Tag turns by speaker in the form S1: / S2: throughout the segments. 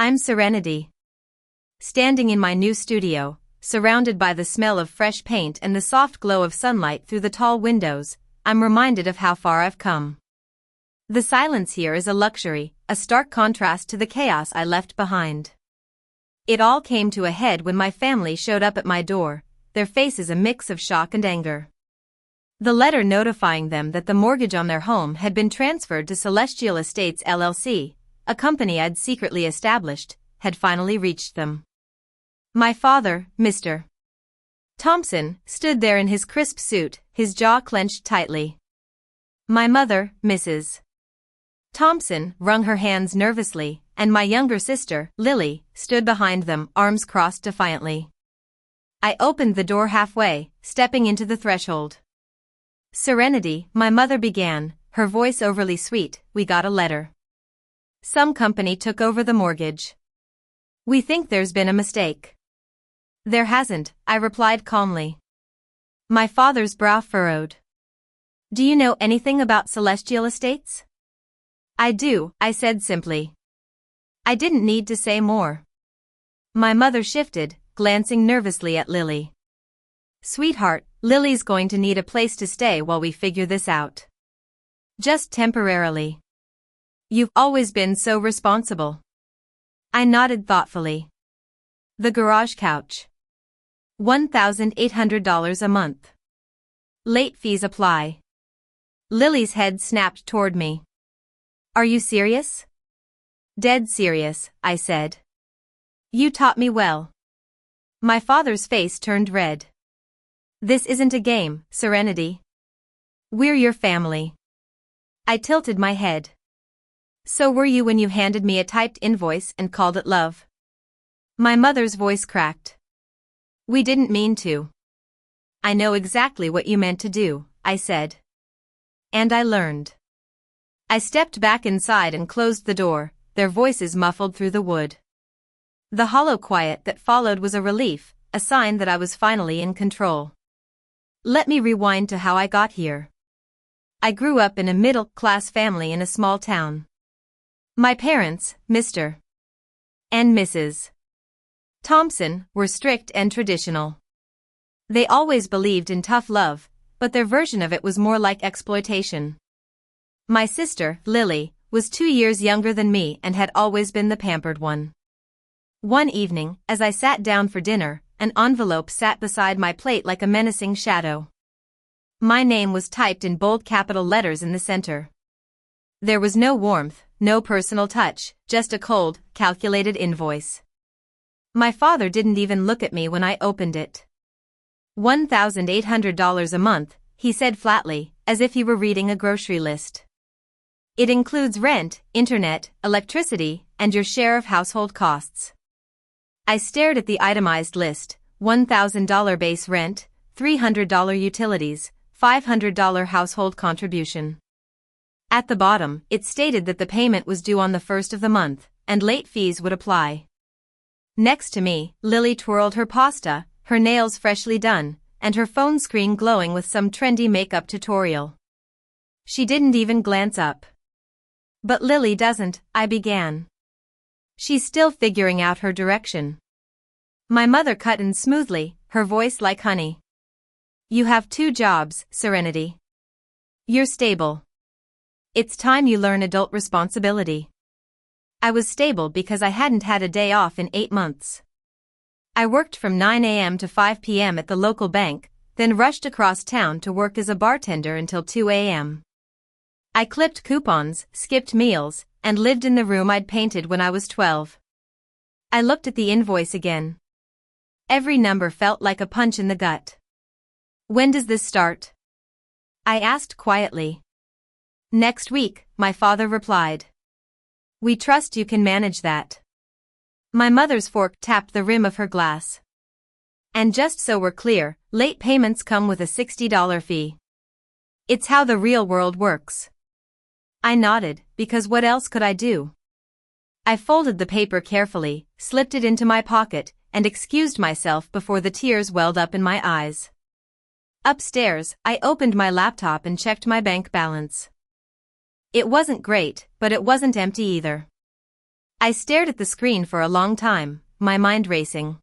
S1: I'm Serenity. Standing in my new studio, surrounded by the smell of fresh paint and the soft glow of sunlight through the tall windows, I'm reminded of how far I've come. The silence here is a luxury, a stark contrast to the chaos I left behind. It all came to a head when my family showed up at my door, their faces a mix of shock and anger. The letter notifying them that the mortgage on their home had been transferred to Celestial Estates LLC, a company I'd secretly established, had finally reached them. My father, Mr. Thompson, stood there in his crisp suit, his jaw clenched tightly. My mother, Mrs. Thompson, wrung her hands nervously, and my younger sister, Lily, stood behind them, arms crossed defiantly. I opened the door halfway, stepping into the threshold. Serenity, my mother began, her voice overly sweet, we got a letter. Some company took over the mortgage. We think there's been a mistake. There hasn't, I replied calmly. My father's brow furrowed. Do you know anything about Celestial Estates? I do, I said simply. I didn't need to say more. My mother shifted, glancing nervously at Lily. Sweetheart, Lily's going to need a place to stay while we figure this out. Just temporarily. You've always been so responsible. I nodded thoughtfully. The garage couch. $1,800 a month. Late fees apply. Lily's head snapped toward me. Are you serious? Dead serious, I said. You taught me well. My father's face turned red. This isn't a game, Serenity. We're your family. I tilted my head. So were you when you handed me a typed invoice and called it love? My mother's voice cracked. We didn't mean to. I know exactly what you meant to do, I said. And I learned. I stepped back inside and closed the door, their voices muffled through the wood. The hollow quiet that followed was a relief, a sign that I was finally in control. Let me rewind to how I got here. I grew up in a middle-class family in a small town. My parents, Mr. and Mrs. Thompson, were strict and traditional. They always believed in tough love, but their version of it was more like exploitation. My sister, Lily, was 2 years younger than me and had always been the pampered one. One evening, as I sat down for dinner, an envelope sat beside my plate like a menacing shadow. My name was typed in bold capital letters in the center. There was no warmth, no personal touch, just a cold, calculated invoice. My father didn't even look at me when I opened it. $1,800 a month, he said flatly, as if he were reading a grocery list. It includes rent, internet, electricity, and your share of household costs. I stared at the itemized list: $1,000 base rent, $300 utilities, $500 household contribution. At the bottom, it stated that the payment was due on the first of the month, and late fees would apply. Next to me, Lily twirled her pasta, her nails freshly done, and her phone screen glowing with some trendy makeup tutorial. She didn't even glance up. But Lily doesn't, I began. She's still figuring out her direction. My mother cut in smoothly, her voice like honey. You have 2 jobs, Serenity. You're stable. It's time you learn adult responsibility. I was stable because I hadn't had a day off in 8 months. I worked from 9 a.m. to 5 p.m. at the local bank, then rushed across town to work as a bartender until 2 a.m. I clipped coupons, skipped meals, and lived in the room I'd painted when I was 12. I looked at the invoice again. Every number felt like a punch in the gut. When does this start? I asked quietly. Next week, my father replied. We trust you can manage that. My mother's fork tapped the rim of her glass. And just so we're clear, late payments come with a $60 fee. It's how the real world works. I nodded, because what else could I do? I folded the paper carefully, slipped it into my pocket, and excused myself before the tears welled up in my eyes. Upstairs, I opened my laptop and checked my bank balance. It wasn't great, but it wasn't empty either. I stared at the screen for a long time, my mind racing.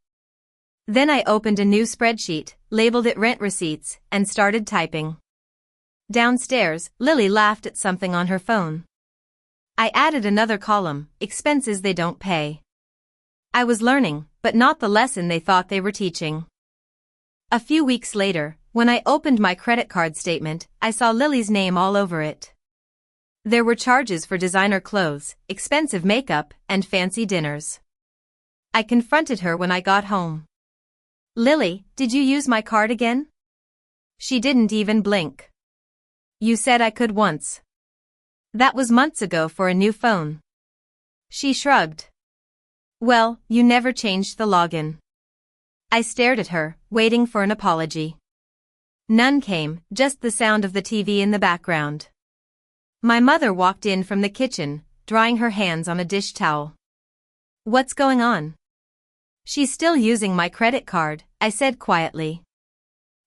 S1: Then I opened a new spreadsheet, labeled it rent receipts, and started typing. Downstairs, Lily laughed at something on her phone. I added another column, expenses they don't pay. I was learning, but not the lesson they thought they were teaching. A few weeks later, when I opened my credit card statement, I saw Lily's name all over it. There were charges for designer clothes, expensive makeup, and fancy dinners. I confronted her when I got home. "Lily, did you use my card again?" She didn't even blink. "You said I could once." "That was months ago for a new phone." She shrugged. "Well, you never changed the login." I stared at her, waiting for an apology. None came, just the sound of the TV in the background. My mother walked in from the kitchen, drying her hands on a dish towel. "What's going on?" "She's still using my credit card," I said quietly.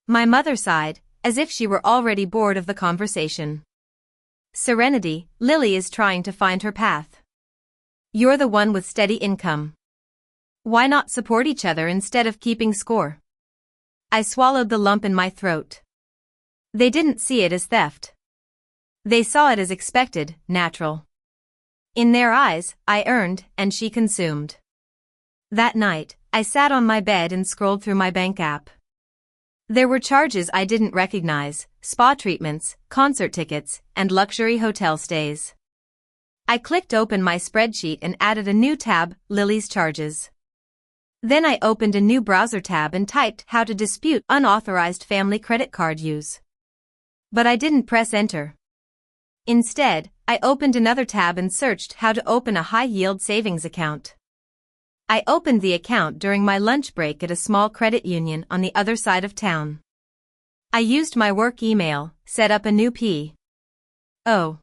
S1: My mother sighed, as if she were already bored of the conversation. "Serenity, Lily is trying to find her path. You're the one with steady income. Why not support each other instead of keeping score?" I swallowed the lump in my throat. They didn't see it as theft. They saw it as expected, natural. In their eyes, I earned, and she consumed. That night, I sat on my bed and scrolled through my bank app. There were charges I didn't recognize, spa treatments, concert tickets, and luxury hotel stays. I clicked open my spreadsheet and added a new tab, Lily's charges. Then I opened a new browser tab and typed how to dispute unauthorized family credit card use. But I didn't press enter. Instead, I opened another tab and searched how to open a high-yield savings account. I opened the account during my lunch break at a small credit union on the other side of town. I used my work email, set up a new P.O.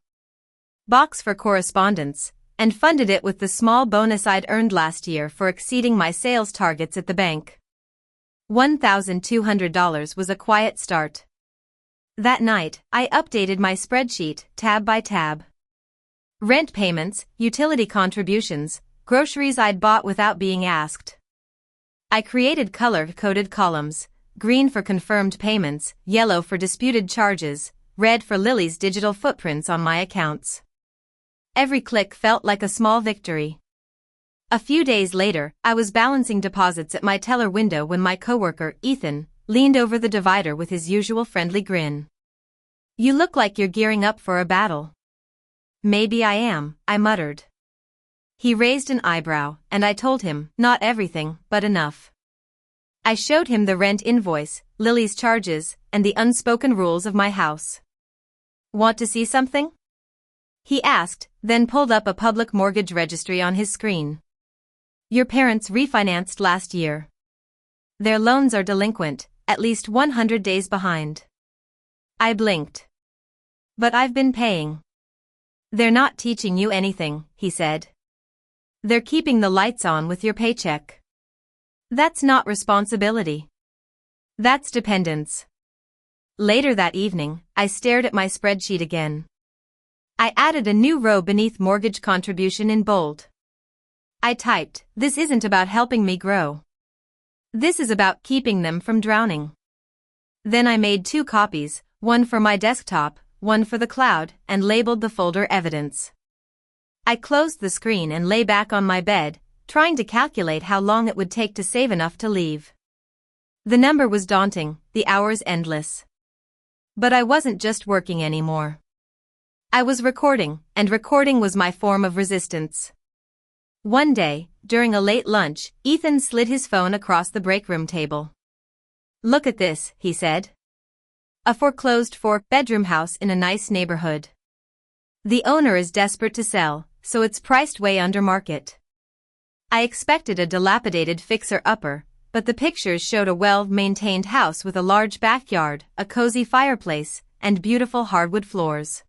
S1: box for correspondence, and funded it with the small bonus I'd earned last year for exceeding my sales targets at the bank. $1,200 was a quiet start. That night, I updated my spreadsheet, tab by tab. Rent payments, utility contributions, groceries I'd bought without being asked. I created color-coded columns, green for confirmed payments, yellow for disputed charges, red for Lily's digital footprints on my accounts. Every click felt like a small victory. A few days later, I was balancing deposits at my teller window when my coworker, Ethan, leaned over the divider with his usual friendly grin. "You look like you're gearing up for a battle." "Maybe I am," I muttered. He raised an eyebrow, and I told him, not everything, but enough. I showed him the rent invoice, Lily's charges, and the unspoken rules of my house. "Want to see something?" he asked, then pulled up a public mortgage registry on his screen. "Your parents refinanced last year. Their loans are delinquent, at least 100 days behind." I blinked. "But I've been paying." "They're not teaching you anything," he said. "They're keeping the lights on with your paycheck. That's not responsibility. That's dependence." Later that evening, I stared at my spreadsheet again. I added a new row beneath mortgage contribution in bold. I typed, "This isn't about helping me grow. This is about keeping them from drowning." Then I made 2 copies, one for my desktop, one for the cloud, and labeled the folder Evidence. I closed the screen and lay back on my bed, trying to calculate how long it would take to save enough to leave. The number was daunting, the hours endless. But I wasn't just working anymore. I was recording, and recording was my form of resistance. One day, during a late lunch, Ethan slid his phone across the break room table. "Look at this," he said. "A foreclosed 4-bedroom house in a nice neighborhood. The owner is desperate to sell, so it's priced way under market." I expected a dilapidated fixer-upper, but the pictures showed a well-maintained house with a large backyard, a cozy fireplace, and beautiful hardwood floors.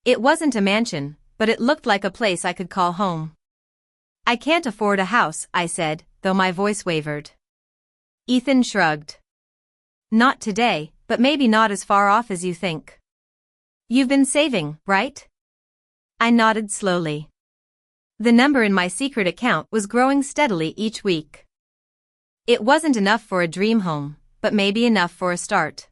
S1: It wasn't a mansion, but it looked like a place I could call home. "I can't afford a house," I said, though my voice wavered. Ethan shrugged. "Not today, but maybe not as far off as you think. You've been saving, right?" I nodded slowly. The number in my secret account was growing steadily each week. It wasn't enough for a dream home, but maybe enough for a start.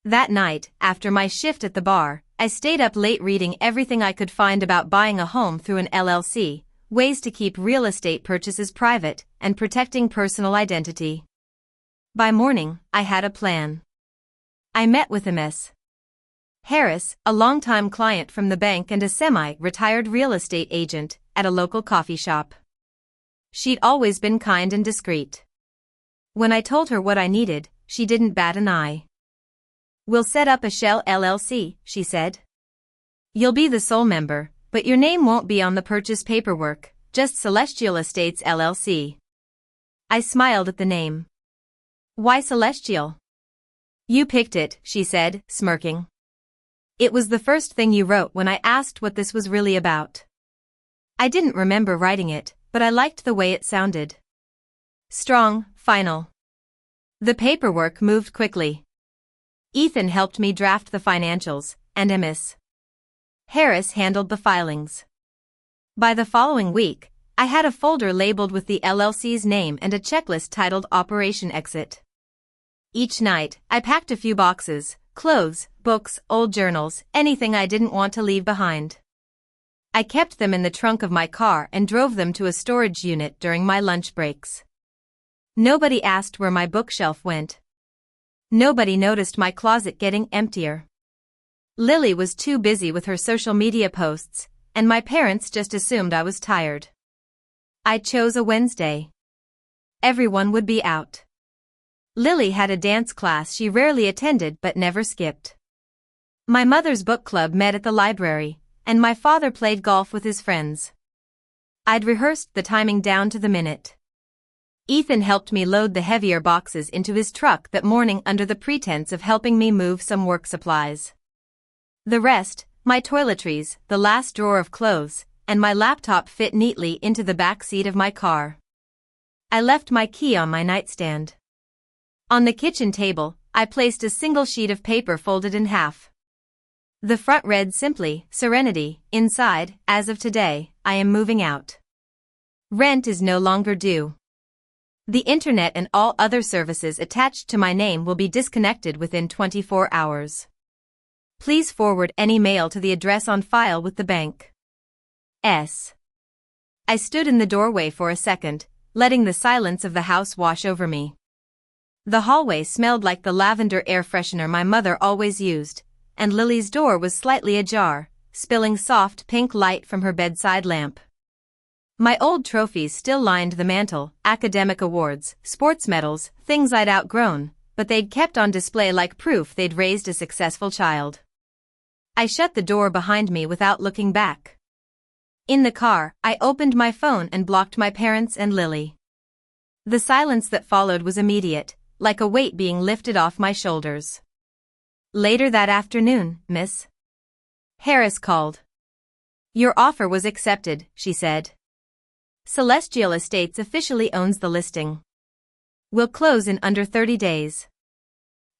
S1: That night, after my shift at the bar, I stayed up late reading everything I could find about buying a home through an LLC, ways to keep real estate purchases private, and protecting personal identity. By morning, I had a plan. I met with Ms. Harris, a longtime client from the bank and a semi-retired real estate agent, at a local coffee shop. She'd always been kind and discreet. When I told her what I needed, she didn't bat an eye. "We'll set up a shell LLC," she said. "You'll be the sole member, but your name won't be on the purchase paperwork, just Celestial Estates LLC." I smiled at the name. "Why Celestial?" "You picked it," she said, smirking. "It was the first thing you wrote when I asked what this was really about." I didn't remember writing it, but I liked the way it sounded. Strong, final. The paperwork moved quickly. Ethan helped me draft the financials, and Ms. Harris handled the filings. By the following week, I had a folder labeled with the LLC's name and a checklist titled Operation Exit. Each night, I packed a few boxes, clothes, books, old journals, anything I didn't want to leave behind. I kept them in the trunk of my car and drove them to a storage unit during my lunch breaks. Nobody asked where my bookshelf went. Nobody noticed my closet getting emptier. Lily was too busy with her social media posts, and my parents just assumed I was tired. I chose a Wednesday. Everyone would be out. Lily had a dance class she rarely attended but never skipped. My mother's book club met at the library, and my father played golf with his friends. I'd rehearsed the timing down to the minute. Ethan helped me load the heavier boxes into his truck that morning under the pretense of helping me move some work supplies. The rest, my toiletries, the last drawer of clothes, and my laptop fit neatly into the back seat of my car. I left my key on my nightstand. On the kitchen table, I placed a single sheet of paper folded in half. The front read simply, "Serenity," inside, "As of today, I am moving out. Rent is no longer due. The internet and all other services attached to my name will be disconnected within 24 hours. Please forward any mail to the address on file with the bank. S. I stood in the doorway for a second, letting the silence of the house wash over me. The hallway smelled like the lavender air freshener my mother always used, and Lily's door was slightly ajar, spilling soft pink light from her bedside lamp. My old trophies still lined the mantel, academic awards, sports medals, things I'd outgrown, but they'd kept on display like proof they'd raised a successful child. I shut the door behind me without looking back. In the car, I opened my phone and blocked my parents and Lily. The silence that followed was immediate, like a weight being lifted off my shoulders. Later that afternoon, Miss Harris called. "Your offer was accepted," she said. "Celestial Estates officially owns the listing. We'll close in under 30 days.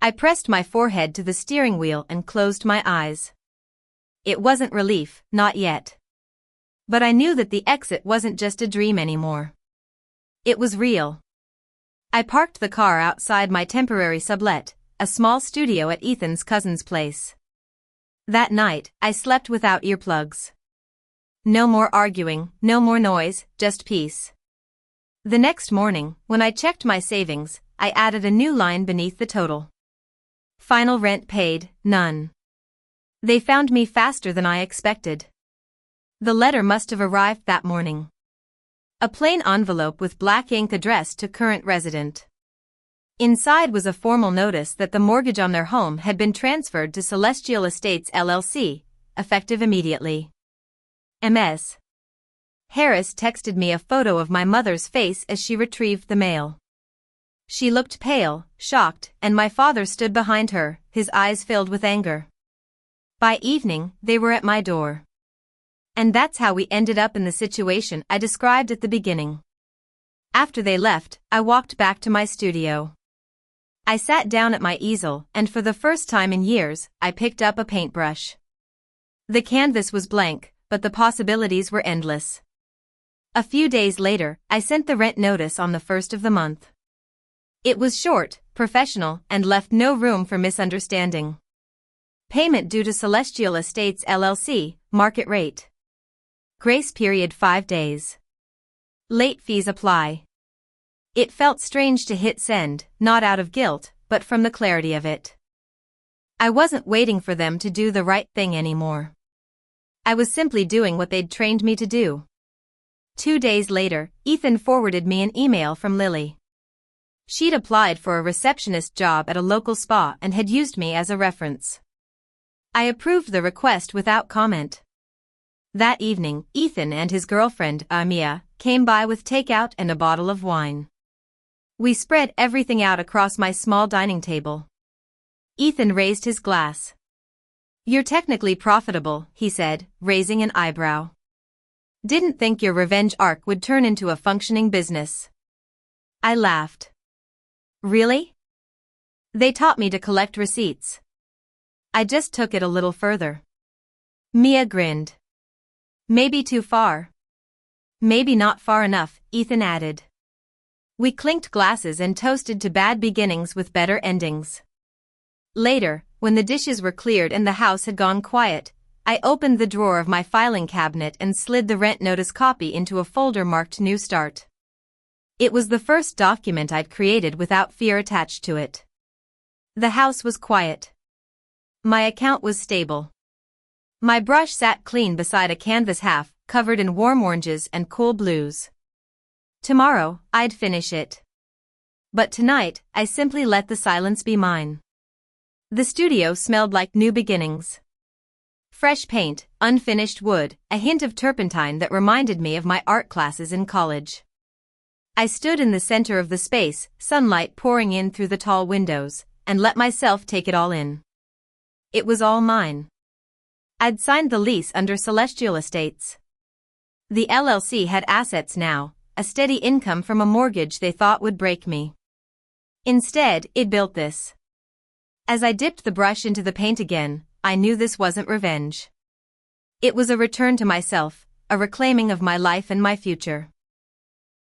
S1: I pressed my forehead to the steering wheel and closed my eyes. It wasn't relief, not yet. But I knew that the exit wasn't just a dream anymore. It was real. I parked the car outside my temporary sublet, a small studio at Ethan's cousin's place. That night, I slept without earplugs. No more arguing, no more noise, just peace. The next morning, when I checked my savings, I added a new line beneath the total. Final rent paid, none. They found me faster than I expected. The letter must have arrived that morning. A plain envelope with black ink addressed to current resident. Inside was a formal notice that the mortgage on their home had been transferred to Celestial Estates LLC, effective immediately. Ms. Harris texted me a photo of my mother's face as she retrieved the mail. She looked pale, shocked, and my father stood behind her, his eyes filled with anger. By evening, they were at my door. And that's how we ended up in the situation I described at the beginning. After they left, I walked back to my studio. I sat down at my easel, and for the first time in years, I picked up a paintbrush. The canvas was blank, but the possibilities were endless. A few days later, I sent the rent notice on the 1st of the month. It was short, professional, and left no room for misunderstanding. Payment due to Celestial Estates LLC, market rate. Grace period 5 days. Late fees apply. It felt strange to hit send, not out of guilt, but from the clarity of it. I wasn't waiting for them to do the right thing anymore. I was simply doing what they'd trained me to do. 2 days later, Ethan forwarded me an email from Lily. She'd applied for a receptionist job at a local spa and had used me as a reference. I approved the request without comment. That evening, Ethan and his girlfriend, Mia, came by with takeout and a bottle of wine. We spread everything out across my small dining table. Ethan raised his glass. "You're technically profitable," he said, raising an eyebrow. "Didn't think your revenge arc would turn into a functioning business." I laughed. "Really? They taught me to collect receipts. I just took it a little further." Mia grinned. "Maybe too far." "Maybe not far enough," Ethan added. We clinked glasses and toasted to bad beginnings with better endings. Later, when the dishes were cleared and the house had gone quiet, I opened the drawer of my filing cabinet and slid the rent notice copy into a folder marked New Start. It was the first document I'd created without fear attached to it. The house was quiet. My account was stable. My brush sat clean beside a canvas half, covered in warm oranges and cool blues. Tomorrow, I'd finish it. But tonight, I simply let the silence be mine. The studio smelled like new beginnings. Fresh paint, unfinished wood, a hint of turpentine that reminded me of my art classes in college. I stood in the center of the space, sunlight pouring in through the tall windows, and let myself take it all in. It was all mine. I'd signed the lease under Celestial Estates. The LLC had assets now, a steady income from a mortgage they thought would break me. Instead, it built this. As I dipped the brush into the paint again, I knew this wasn't revenge. It was a return to myself, a reclaiming of my life and my future.